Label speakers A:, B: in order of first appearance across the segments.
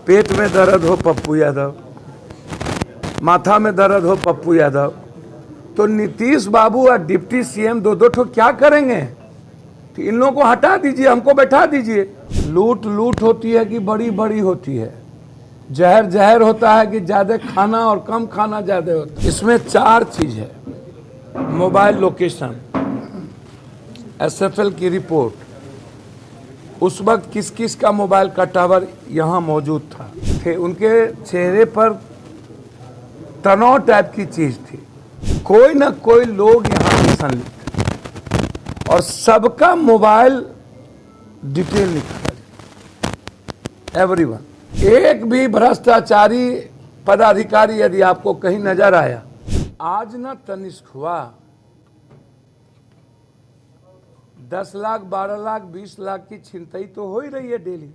A: पेट में दर्द हो पप्पू यादव, माथा में दर्द हो पप्पू यादव, तो नीतीश बाबू और डिप्टी सीएम दो दो ठो क्या करेंगे? तो इन लोगों को हटा दीजिए, हमको बैठा दीजिए। लूट लूट होती है कि बड़ी बड़ी होती है, जहर जहर होता है कि ज्यादा खाना और कम खाना ज्यादा होता है। इसमें चार चीज है: मोबाइल लोकेशन, एसएफएल की रिपोर्ट, उस वक्त किस किस का मोबाइल का टावर यहाँ मौजूद था, उनके चेहरे पर तनाव टाइप की चीज थी, कोई ना कोई लोग यहाँ संलिप्त, और सबका मोबाइल डिटेल निकाला, एवरीवन। एक भी भ्रष्टाचारी पदाधिकारी यदि आपको कहीं नजर आया, आज ना तनिष्क हुआ 10 लाख 12 लाख 20 लाख की छिनतई तो हो ही रही है डेली।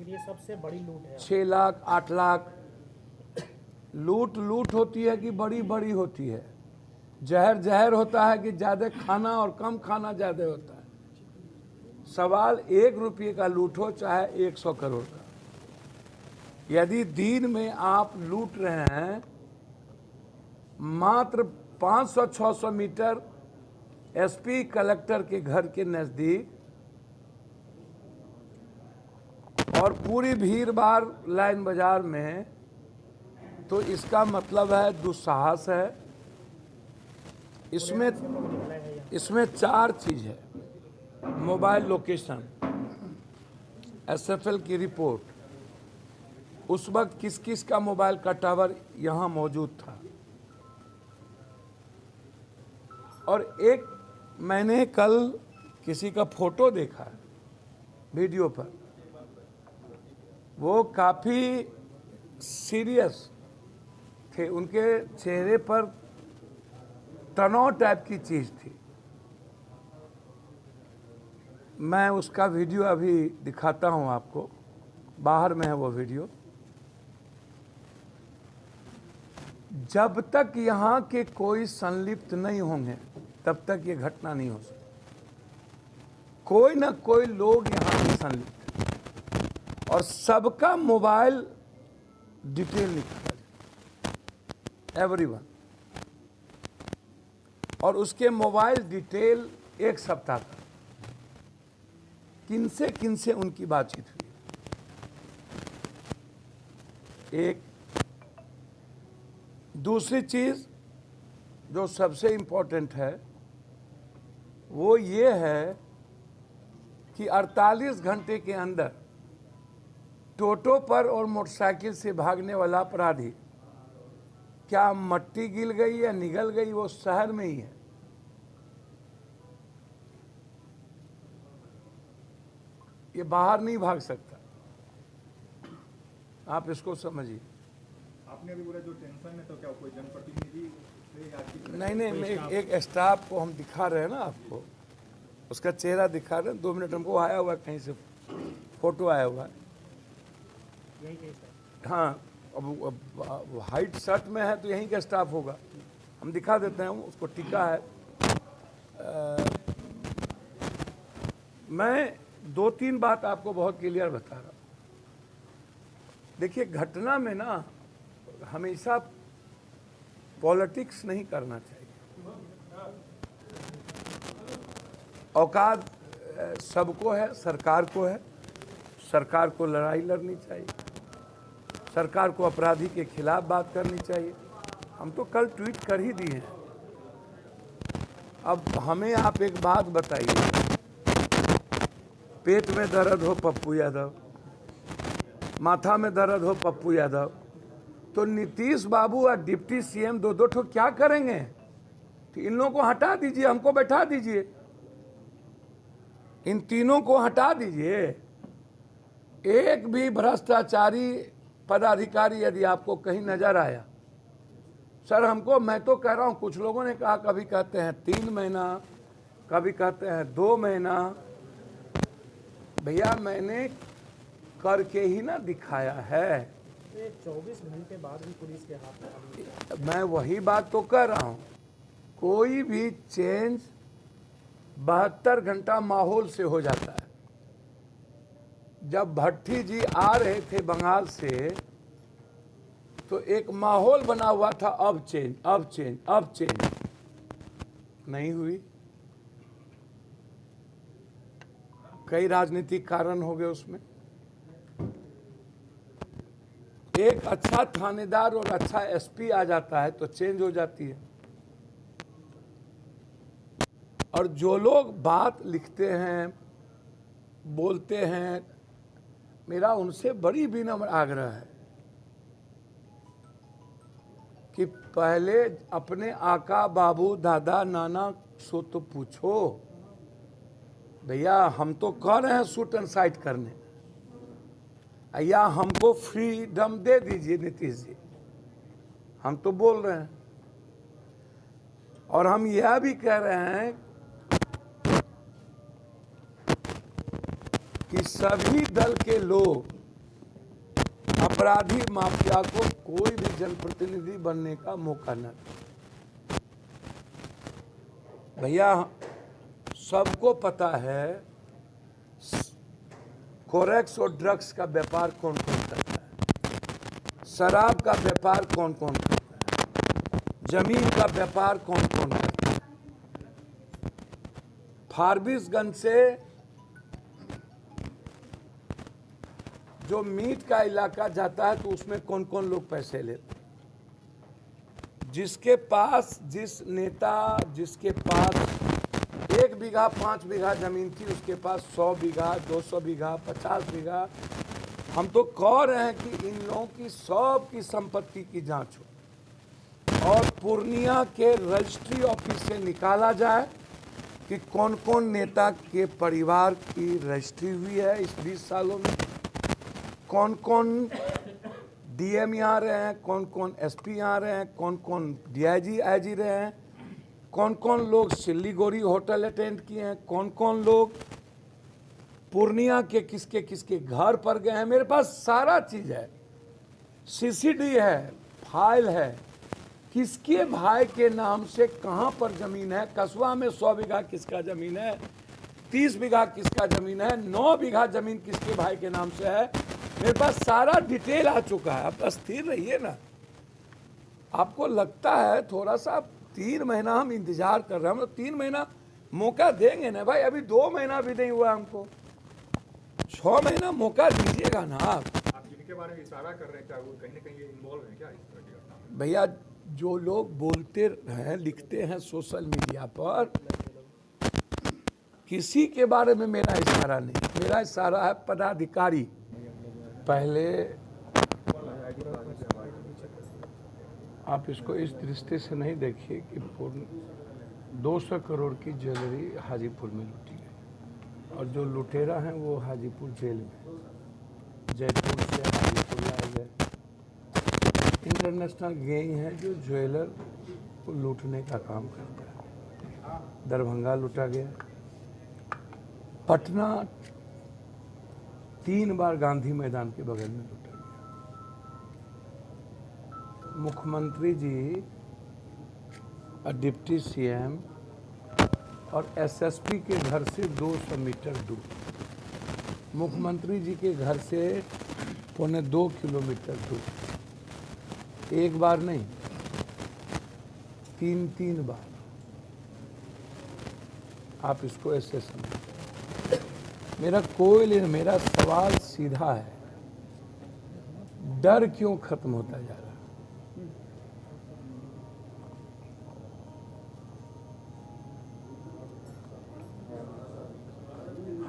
B: ये सबसे बड़ी लूट है।
A: 6 लाख 8 लाख लूट लूट होती है कि बड़ी बड़ी होती है, जहर जहर होता है कि ज्यादा खाना और कम खाना ज्यादा होता है। सवाल 1 रुपये का लूट हो चाहे 100 करोड़ का, यदि दिन में आप लूट रहे हैं मात्र 500-600 मीटर एसपी कलेक्टर के घर के नजदीक, और पूरी भीड़ भाड़ लाइन बाजार में, तो इसका मतलब है दुस्साहस है। इसमें चार चीज है: मोबाइल लोकेशन, एसएफएल की रिपोर्ट, उस वक्त किस किस का मोबाइल का टावर यहाँ मौजूद था, और एक मैंने कल किसी का फोटो देखा वीडियो पर, वो काफी सीरियस थे, उनके चेहरे पर तनाव टाइप की चीज थी। मैं उसका वीडियो अभी दिखाता हूं आपको, बाहर में है वो वीडियो। जब तक यहाँ के कोई संलिप्त नहीं होंगे तब तक ये घटना नहीं हो सकती। कोई ना कोई लोग यहाँ संलिप्त, और सबका मोबाइल डिटेल निकाला, एवरीवन, और उसके मोबाइल डिटेल एक सप्ताह का, किनसे उनकी बातचीत हुई। एक दूसरी चीज जो सबसे इंपॉर्टेंट है वो ये है कि 48 घंटे के अंदर टोटो पर और मोटरसाइकिल से भागने वाला अपराधी क्या मट्टी गिल गई या निगल गई, वो शहर में ही है। ये बाहर नहीं भाग सकता, आप इसको समझिए।
C: आपने अभी बोला जो टेंशन है, तो क्या कोई जनप्रतिनिधि?
A: नहीं, एक स्टाफ को हम दिखा रहे हैं ना आपको, उसका चेहरा दिखा रहे हैं। 2 मिनट, हमको आया हुआ कहीं से फोटो आया हुआ है।
B: यही केस है।
A: हाँ, अब वाइट शर्ट में है तो यहीं का स्टाफ होगा, हम दिखा देते हैं, उसको टीका है। मैं 2-3 बात आपको बहुत क्लियर बता रहा हूँ। देखिए, घटना में ना हमेशा पॉलिटिक्स नहीं करना चाहिए। औकात सबको है, सरकार को है, सरकार को लड़ाई लड़नी चाहिए, सरकार को अपराधी के खिलाफ बात करनी चाहिए। हम तो कल ट्वीट कर ही दिए हैं। अब हमें आप एक बात बताइए, पेट में दर्द हो पप्पू यादव, माथा में दर्द हो पप्पू यादव, तो नीतीश बाबू और डिप्टी सीएम दो दो ठो क्या करेंगे? तो इन लोगों को हटा दीजिए, हमको बैठा दीजिए, इन तीनों को हटा दीजिए। एक भी भ्रष्टाचारी पदाधिकारी यदि आपको कहीं नजर आया, सर हमको, मैं तो कह रहा हूं, कुछ लोगों ने कहा, कभी कहते हैं 3 महीना, कभी कहते हैं 2 महीना। भैया, मैंने करके ही ना दिखाया है।
B: 24 घंटे बाद भी पुलिस के हाथ में।
A: मैं वही बात तो कर रहा हूं, कोई भी चेंज 72 घंटा माहौल से हो जाता है। जब भट्टी जी आ रहे थे बंगाल से तो एक माहौल बना हुआ था, अब चेंज, अब चेंज, अब चेंज। नहीं हुई। कई राजनीतिक कारण हो गए उसमें। एक अच्छा थानेदार और अच्छा एसपी आ जाता है तो चेंज हो जाती है। और जो लोग बात लिखते हैं, बोलते हैं, मेरा उनसे बड़ी विनम्र आग्रह है कि पहले अपने आका, बाबू, दादा, नाना सो तो पूछो। भैया हम तो कह रहे हैं शूट एंड साइट करने, या हमको फ्रीडम दे दीजिए नीतीश जी, हम तो बोल रहे हैं। और हम यह भी कह रहे हैं कि सभी दल के लोग अपराधी माफिया को कोई भी जनप्रतिनिधि बनने का मौका न दें। भैया सबको पता है कोरेक्स और ड्रग्स का व्यापार कौन कौन करता है, शराब का व्यापार कौन कौन करता है, जमीन का व्यापार कौन कौन करता है। फारबिसगंज से जो मीट का इलाका जाता है तो उसमें कौन कौन लोग पैसे लेते हैं। जिसके पास, जिस नेता जिसके पास 1 बीघा 5 बीघा जमीन थी, उसके पास 100 बीघा 200 बीघा 50 बीघा। हम तो कह रहे हैं कि इन लोगों की सब की संपत्ति की जांच हो और पूर्णिया के रजिस्ट्री ऑफिस से निकाला जाए कि कौन कौन नेता के परिवार की रजिस्ट्री हुई है इस 20 सालों में, कौन कौन डीएम यहाँ रहे हैं, कौन कौन एसपी यहाँ रहे हैं, कौन कौन डीआईजी आईजी रहे हैं, कौन कौन लोग सिल्लीगुड़ी होटल अटेंड किए हैं, कौन कौन लोग पूर्णिया के किसके किसके घर पर गए हैं। मेरे पास सारा चीज है, सीसीडी है, फाइल है, किसके भाई के नाम से कहां पर जमीन है। कसबा में 100 बीघा किसका जमीन है, 30 बीघा किसका जमीन है, 9 बीघा जमीन किसके भाई के नाम से है। मेरे पास सारा डिटेल आ चुका है। आप स्थिर रहिए ना। आपको लगता है थोड़ा सा 3 महीना हम इंतजार कर रहे हैं, हम तो 3 महीना मौका देंगे ना भाई। अभी 2 महीना भी नहीं हुआ हमको, 6 महीना मौका दीजिएगा ना आप।
C: जिनके बारे में इशारा कर रहे हैं क्या वो कहीं ना कहीं इन्वॉल्व है क्या इस तरह की घटना में?
A: भैया जो लोग बोलते हैं, लिखते हैं सोशल मीडिया पर, किसी के बारे में मेरा इशारा नहीं। मेरा इशारा है पदाधिकारी। पहले आप इसको इस दृष्टि से नहीं देखिए कि पूर्ण 200 करोड़ की ज्वेलरी हाजीपुर में लूटी गई और जो लुटेरा हैं वो हाजीपुर जेल में, जयपुर से हाजीपुर लाए गए। इंटरनेशनल गैंग है जो ज्वेलर को लूटने का काम करता है। दरभंगा लूटा गया, पटना 3 बार गांधी मैदान के बगल में लूटा गया। मुख्यमंत्री जी और डिप्टी सीएम और एसएसपी के घर से 200 मीटर दूर, मुख्यमंत्री जी के घर से 1.25 किलोमीटर दूर, एक बार नहीं 3 बार। आप इसको ऐसे समझिए। मेरा कोई नहीं, मेरा सवाल सीधा है, डर क्यों खत्म होता जा रहा है?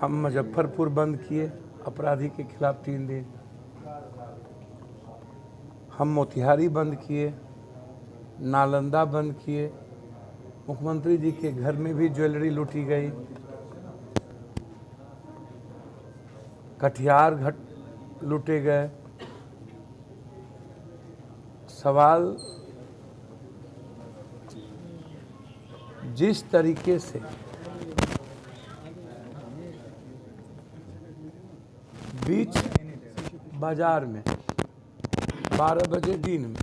A: हम मुजफ्फरपुर बंद किए अपराधी के खिलाफ 3 दिन, हम मोतिहारी बंद किए, नालंदा बंद किए, मुख्यमंत्री जी के घर में भी ज्वेलरी लूटी गई, कटिहार घट लूटे गए। सवाल जिस तरीके से बीच बाजार में 12 बजे दिन में,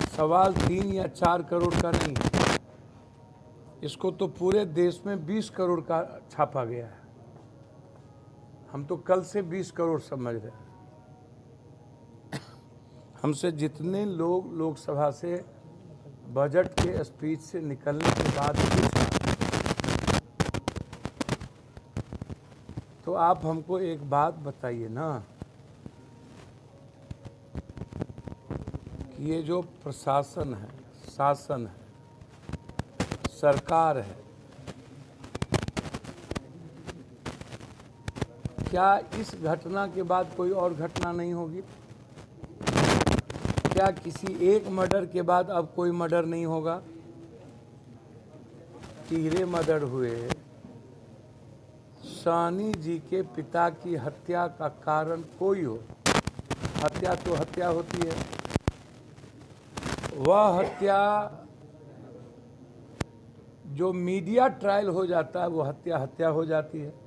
A: सवाल 3 या 4 करोड़ का नहीं है, इसको तो पूरे देश में 20 करोड़ का छापा गया है। हम तो कल से 20 करोड़ समझ रहे हैं। हमसे जितने लोग लोकसभा से बजट के स्पीच से निकलने के बाद पूछा, तो आप हमको एक बात बताइए ना कि ये जो प्रशासन है, शासन है, सरकार है, क्या इस घटना के बाद कोई और घटना नहीं होगी? क्या किसी एक मर्डर के बाद अब कोई मर्डर नहीं होगा? 13 मर्डर हुए। साहनी जी के पिता की हत्या का कारण कोई हो, हत्या तो हत्या होती है। वह हत्या जो मीडिया ट्रायल हो जाता है, वो हत्या हो जाती है।